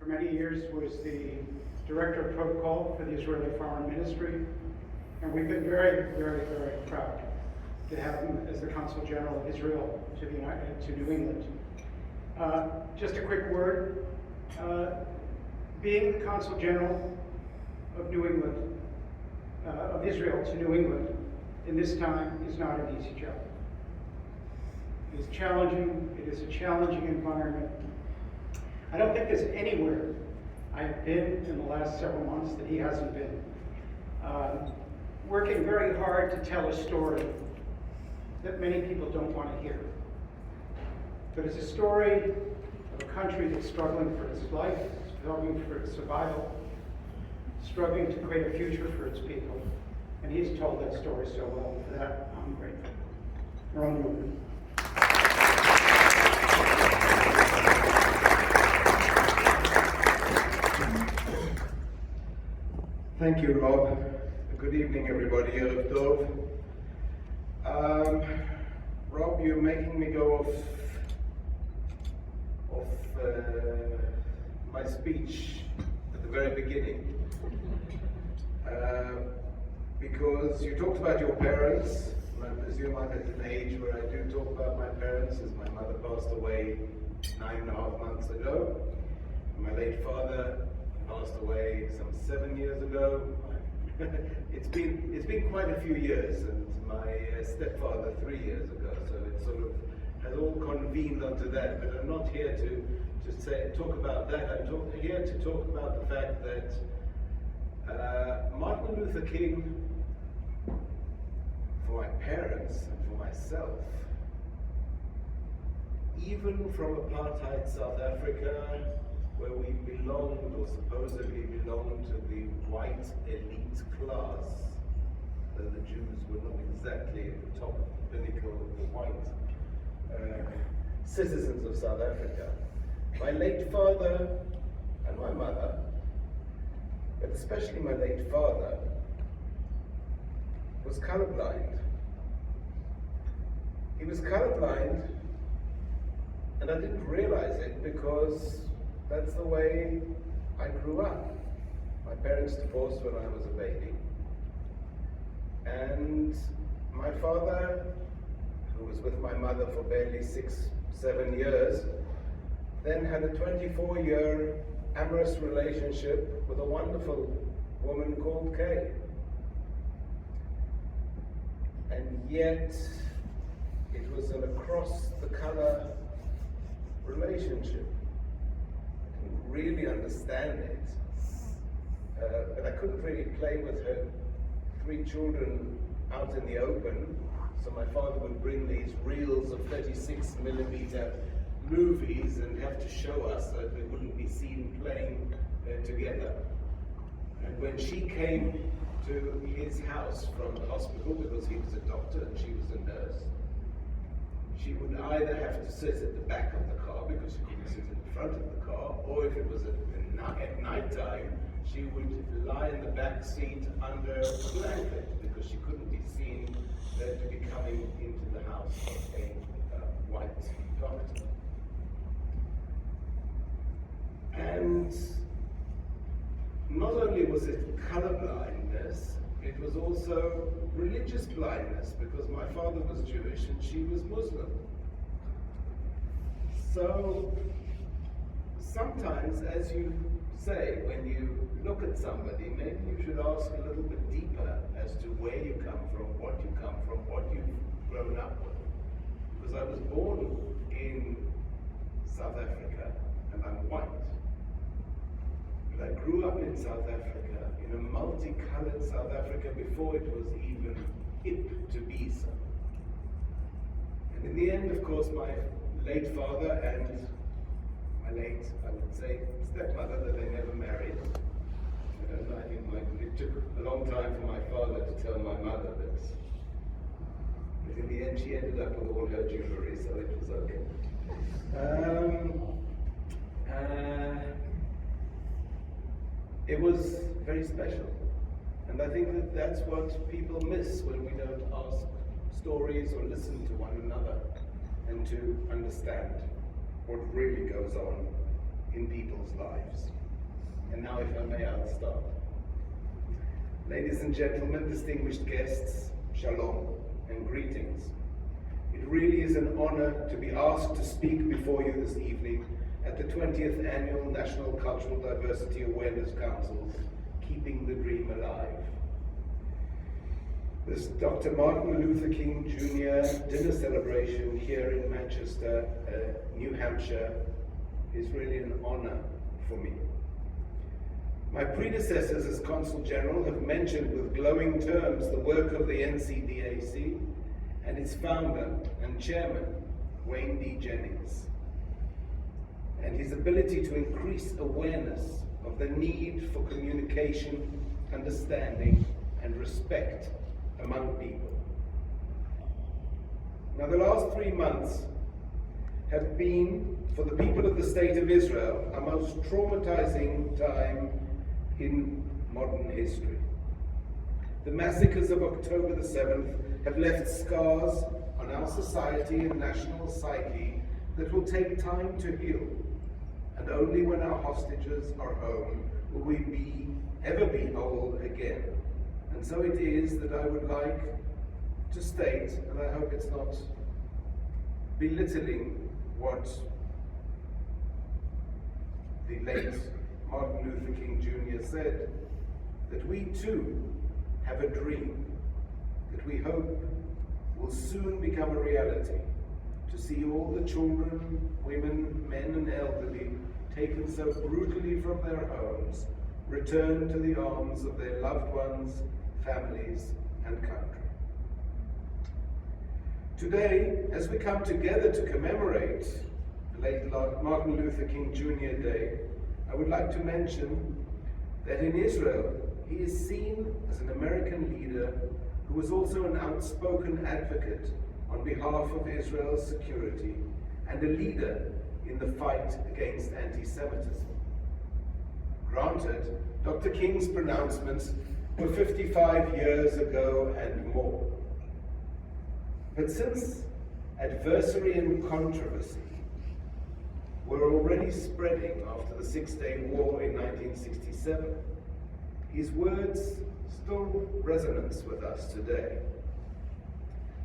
many years was the Director of Protocol for the Israeli Foreign Ministry, and we've been very, very, very proud to have him as the Consul General of Israel to New England. Just a quick word. Being the Consul General of New England, of Israel to New England in this time is not an easy job. It is challenging. It is a challenging environment. I don't think there's anywhere I've been in the last several months that he hasn't been. Working very hard to tell a story that many people don't want to hear. But it's a story of a country that's struggling for its life, struggling for its survival, struggling to create a future for its people. And he's told that story so well. For that, I'm grateful. Meron Reuben. Thank you, Rob. Good evening, everybody. Erev Tov. Rob, you're making me go off my speech at the very beginning. Because you talked about your parents, and I presume I'm at an age where I do talk about my parents, as my mother passed away 9.5 months ago. My late father passed away some 7 years ago. It's been quite a few years, and my stepfather 3 years ago. So it sort of has all convened onto that. But I'm not here to talk about that. I'm here to talk about the fact that Martin Luther King, for my parents and for myself, even from apartheid South Africa, where we belonged, or supposedly belonged, to the white elite class, though the Jews were not exactly at the top of the pinnacle of the white citizens of South Africa. My late father and my mother, but especially my late father, was colorblind. He was colorblind, and I didn't realize it because that's the way I grew up. My parents divorced when I was a baby. And my father, who was with my mother for barely 6-7 years, then had a 24-year amorous relationship with a wonderful woman called Kay. And yet, it was an across-the-color relationship. I didn't really understand it, but I couldn't really play with her 3 children out in the open, so my father would bring these reels of 36mm movies and have to show us so that we wouldn't be seen playing together. And when she came to his house from the hospital, because he was a doctor and she was a nurse, she would either have to sit at the back of the car because she couldn't sit in the front of the car, or if it was at night time, she would lie in the back seat under a blanket because she couldn't be seen to be coming into the house of a white doctor. And not only was it color blindness, it was also religious blindness, because my father was Jewish and she was Muslim. So sometimes, as you say, when you look at somebody, maybe you should ask a little bit deeper as to where you come from, what you've grown up with. Because I was born in South Africa and I'm white. But I grew up in South Africa, in a multicolored South Africa before it was even hip to be so. And in the end, of course, my late father and my late, I would say, stepmother, that they never married. And I think it took a long time for my father to tell my mother that. But in the end, she ended up with all her jewelry, so it was okay. It was very special. And I think that that's what people miss when we don't ask stories or listen to one another and to understand what really goes on in people's lives. And now, if I may, I'll start. Ladies and gentlemen, distinguished guests, shalom and greetings. It really is an honor to be asked to speak before you this evening at the 20th Annual National Cultural Diversity Awareness Council's Keeping the Dream Alive. This Dr. Martin Luther King Jr. dinner celebration here in Manchester, New Hampshire, is really an honor for me. My predecessors as Consul General have mentioned with glowing terms the work of the ncdac and its founder and chairman, Wayne D. Jennings, and his ability to increase awareness of the need for communication, understanding, and respect among people. Now, the last 3 months have been, for the people of the State of Israel, a most traumatizing time in modern history. The massacres of October the 7th have left scars on our society and national psyche that will take time to heal. And only when our hostages are home will we ever be whole again. And so it is that I would like to state, and I hope it's not belittling what the late Martin Luther King Jr. said, that we too have a dream that we hope will soon become a reality, to see all the children, women, men, and elderly taken so brutally from their homes, returned to the arms of their loved ones, families, and country. Today, as we come together to commemorate the late Martin Luther King Jr. Day, I would like to mention that in Israel, he is seen as an American leader who was also an outspoken advocate on behalf of Israel's security and a leader in the fight against anti-Semitism. Granted, Dr. King's pronouncements were 55 years ago and more. But since adversary and controversy were already spreading after the Six-Day War in 1967, his words still resonate with us today.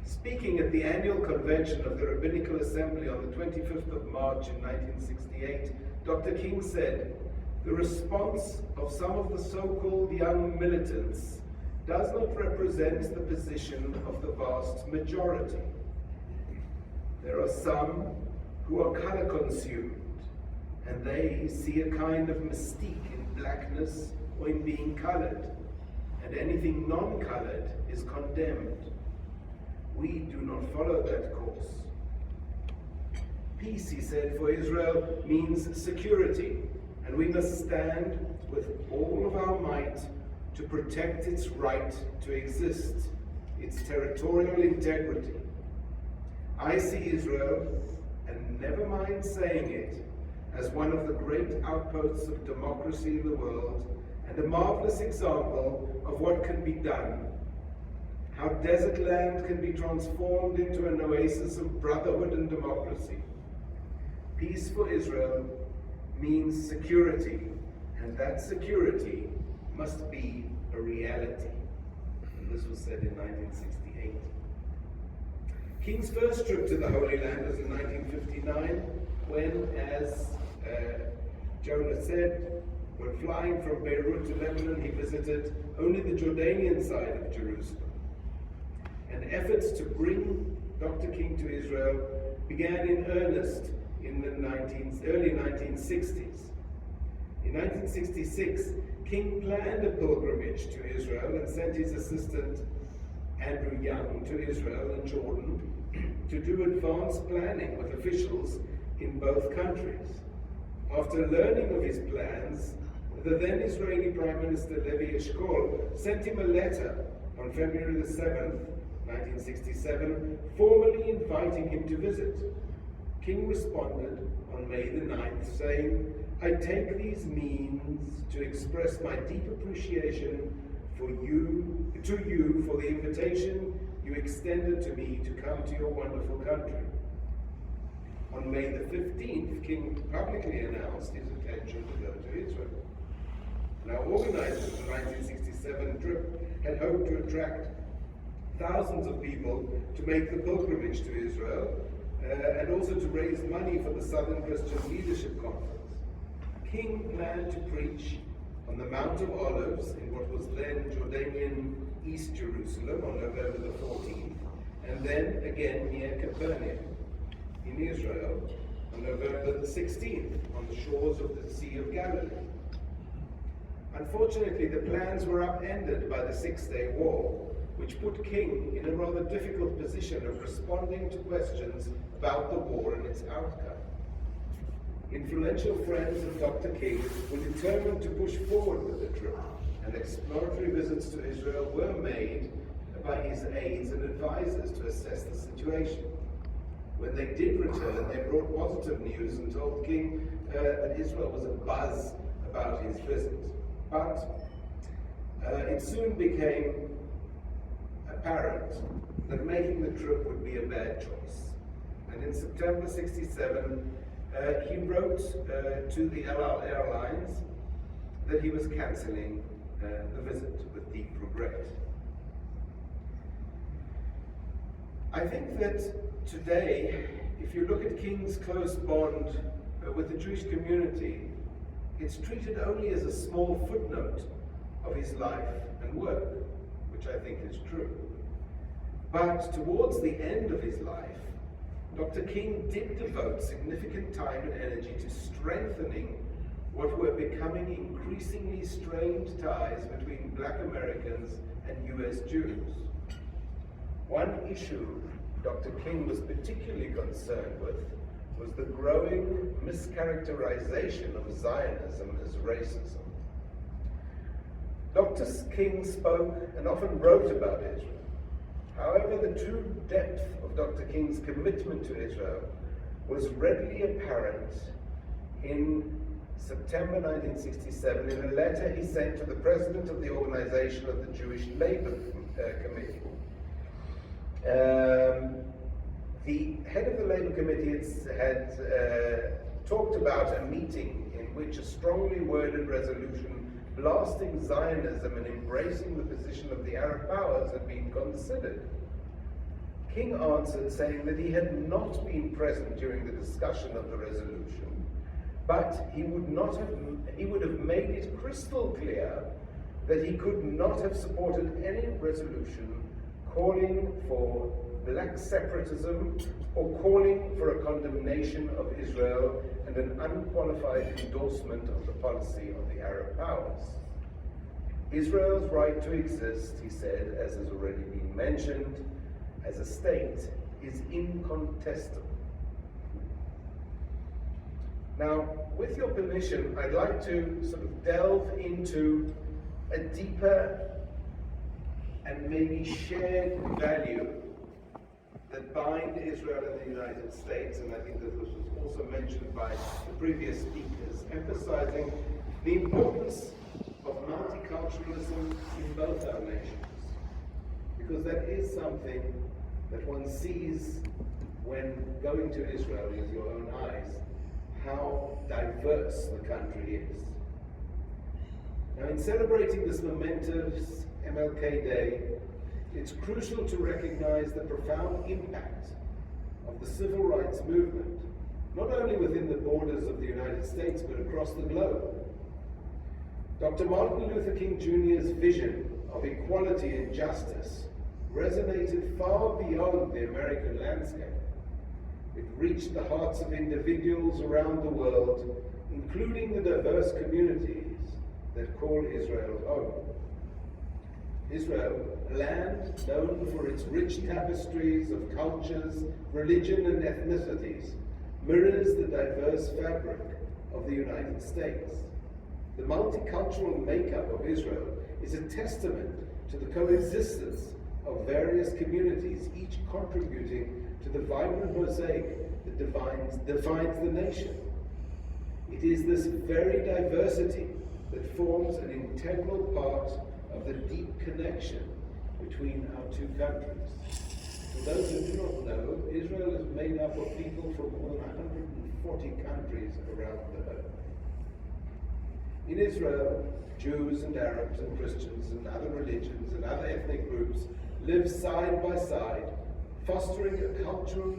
Speaking at the annual convention of the Rabbinical Assembly on the 25th of March in 1968, Dr. King said, "The response of some of the so-called young militants does not represent the position of the vast majority. There are some who are color-consumed, and they see a kind of mystique in blackness or in being colored, and anything non-colored is condemned. We do not follow that course. Peace," he said, "for Israel means security, and we must stand with all of our might to protect its right to exist, its territorial integrity. I see Israel, and never mind saying it, as one of the great outposts of democracy in the world, and a marvelous example of what can be done, how desert land can be transformed into an oasis of brotherhood and democracy. Peace for Israel means security, and that security must be a reality." And this was said in 1968. King's first trip to the Holy Land was in 1959, when, as Jonah said, when flying from Beirut to Lebanon, he visited only the Jordanian side of Jerusalem. And efforts to bring Dr. King to Israel began in earnest in the early 1960s. In 1966, King planned a pilgrimage to Israel and sent his assistant, Andrew Young, to Israel and Jordan to do advanced planning with officials in both countries. After learning of his plans, the then Israeli Prime Minister Levi Eshkol sent him a letter on February the 7th, 1967, formally inviting him to visit. King responded on May the 9th, saying, "I take these means to express my deep appreciation to you for the invitation you extended to me to come to your wonderful country. On May the 15th, King publicly announced his intention to go to Israel. Now, organizers of the 1967 trip had hoped to attract thousands of people to make the pilgrimage to Israel and also to raise money for the Southern Christian Leadership Conference. King planned to preach on the Mount of Olives in what was then Jordanian East Jerusalem on November the 14th, and then again near Capernaum in Israel on November the 16th on the shores of the Sea of Galilee. Unfortunately, the plans were upended by the Six-Day War, which put King in a rather difficult position of responding to questions about the war and its outcome. Influential friends of Dr. King were determined to push forward with the trip, and exploratory visits to Israel were made by his aides and advisors to assess the situation. When they did return, they brought positive news and told King that Israel was abuzz about his visit. But it soon became apparent that making the trip would be a bad choice. And in September '67, he wrote to the El Al Airlines that he was cancelling the visit with deep regret. I think that today, if you look at King's close bond with the Jewish community, it's treated only as a small footnote of his life and work, which I think is true. But towards the end of his life, Dr. King did devote significant time and energy to strengthening what were becoming increasingly strained ties between Black Americans and US Jews. One issue Dr. King was particularly concerned with was the growing mischaracterization of Zionism as racism. Dr. King spoke and often wrote about Israel. However, the true depth of Dr. King's commitment to Israel was readily apparent in September 1967 in a letter he sent to the president of the organization of the Jewish Labor Committee. The head of the Labor Committee had talked about a meeting in which a strongly worded resolution blasting Zionism and embracing the position of the Arab powers had been considered. King answered saying that he had not been present during the discussion of the resolution, but he would have made it crystal clear that he could not have supported any resolution calling for black separatism or calling for a condemnation of Israel and an unqualified endorsement of the policy of the Arab powers. Israel's right to exist, he said, as has already been mentioned, as a state, is incontestable. Now, with your permission, I'd like to sort of delve into a deeper and maybe shared value that bind Israel and the United States, and I think that this was also mentioned by the previous speakers, emphasizing the importance of multiculturalism in both our nations, because that is something that one sees when going to Israel with your own eyes, how diverse the country is. Now, in celebrating this momentous MLK Day, it's crucial to recognize the profound impact of the civil rights movement, not only within the borders of the United States, but across the globe. Dr. Martin Luther King Jr.'s vision of equality and justice resonated far beyond the American landscape. It reached the hearts of individuals around the world, including the diverse communities that call Israel home. Israel, a land known for its rich tapestries of cultures, religion, and ethnicities, mirrors the diverse fabric of the United States. The multicultural makeup of Israel is a testament to the coexistence of various communities, each contributing to the vibrant mosaic that defines the nation. It is this very diversity that forms an integral part of the deep connection between our two countries. For those who do not know, Israel is made up of people from more than 140 countries around the earth. In Israel, Jews and Arabs and Christians and other religions and other ethnic groups live side by side, fostering a culture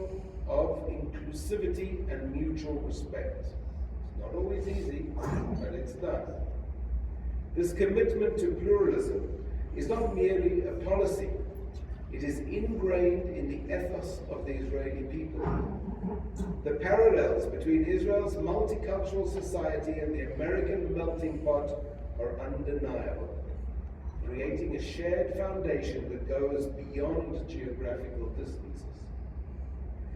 of inclusivity and mutual respect. It's not always easy, but it's done. This commitment to pluralism is not merely a policy, it is ingrained in the ethos of the Israeli people. The parallels between Israel's multicultural society and the American melting pot are undeniable, creating a shared foundation that goes beyond geographical distances.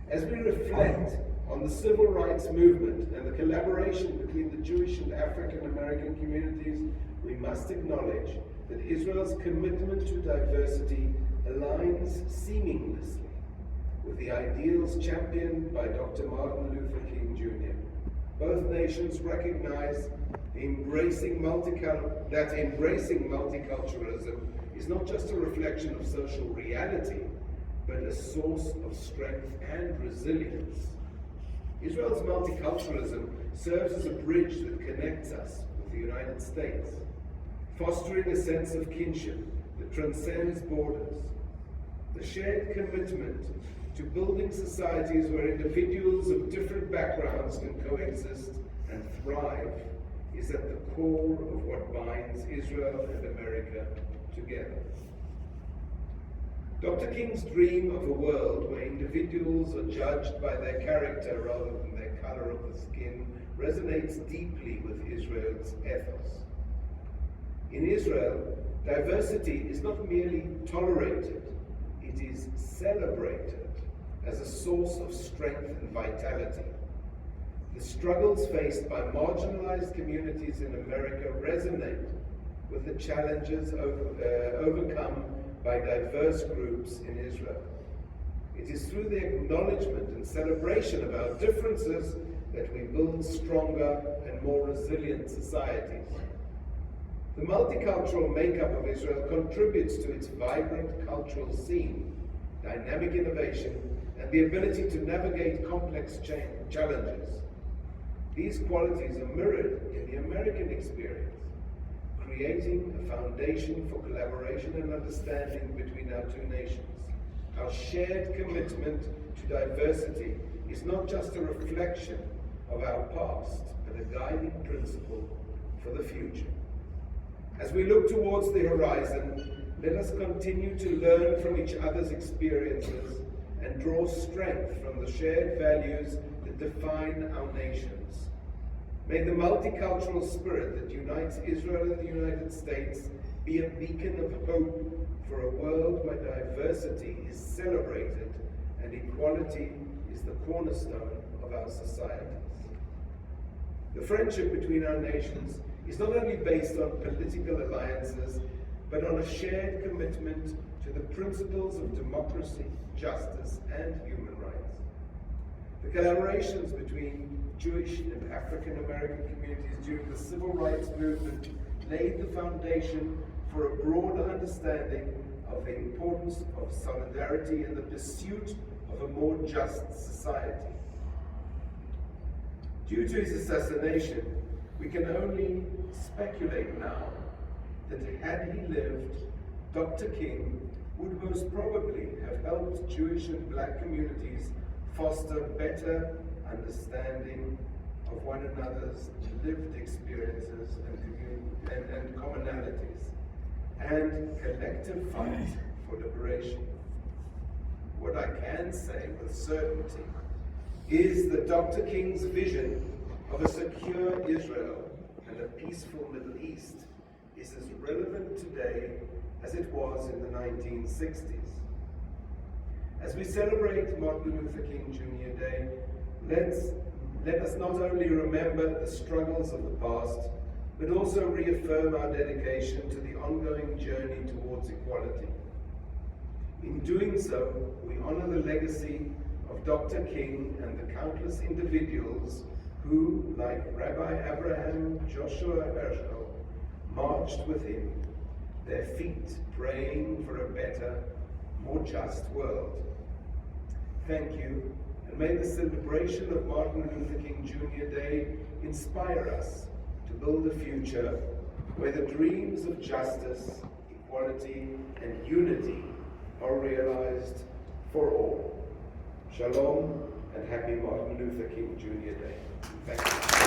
As we reflect on the civil rights movement and the collaboration between the Jewish and African American communities, we must acknowledge that Israel's commitment to diversity aligns seamlessly with the ideals championed by Dr. Martin Luther King Jr. Both nations recognize that embracing multiculturalism is not just a reflection of social reality, but a source of strength and resilience. Israel's multiculturalism serves as a bridge that connects us with the United States, fostering a sense of kinship that transcends borders. The shared commitment to building societies where individuals of different backgrounds can coexist and thrive is at the core of what binds Israel and America together. Dr. King's dream of a world where individuals are judged by their character rather than their color of the skin resonates deeply with Israel's ethos. In Israel, diversity is not merely tolerated, it is celebrated as a source of strength and vitality. The struggles faced by marginalized communities in America resonate with the challenges overcome by diverse groups in Israel. It is through the acknowledgement and celebration of our differences that we build stronger and more resilient societies. The multicultural makeup of Israel contributes to its vibrant cultural scene, dynamic innovation, and the ability to navigate complex challenges. These qualities are mirrored in the American experience, creating a foundation for collaboration and understanding between our two nations. Our shared commitment to diversity is not just a reflection of our past, but a guiding principle for the future. As we look towards the horizon, let us continue to learn from each other's experiences and draw strength from the shared values that define our nations. May the multicultural spirit that unites Israel and the United States be a beacon of hope for a world where diversity is celebrated and equality is the cornerstone of our societies. The friendship between our nations is not only based on political alliances, but on a shared commitment to the principles of democracy, justice, and human rights. The collaborations between Jewish and African American communities during the civil rights movement laid the foundation for a broader understanding of the importance of solidarity in the pursuit of a more just society. Due to his assassination, we can only speculate now that had he lived, Dr. King would most probably have helped Jewish and Black communities foster better understanding of one another's lived experiences and commonalities, and collective fight for liberation. What I can say with certainty is that Dr. King's vision of a secure Israel and a peaceful Middle East is as relevant today as it was in the 1960s. As we celebrate Martin Luther King Jr. Day, let us not only remember the struggles of the past, but also reaffirm our dedication to the ongoing journey towards equality. In doing so, we honor the legacy of Dr. King and the countless individuals who, like Rabbi Abraham Joshua Heschel, marched with him, their feet praying for a better, more just world. thank you, and may the celebration of Martin Luther King Jr. Day inspire us to build a future where the dreams of justice, equality, and unity are realized for all. Shalom, and happy Martin Luther King Jr. Day. Thank you.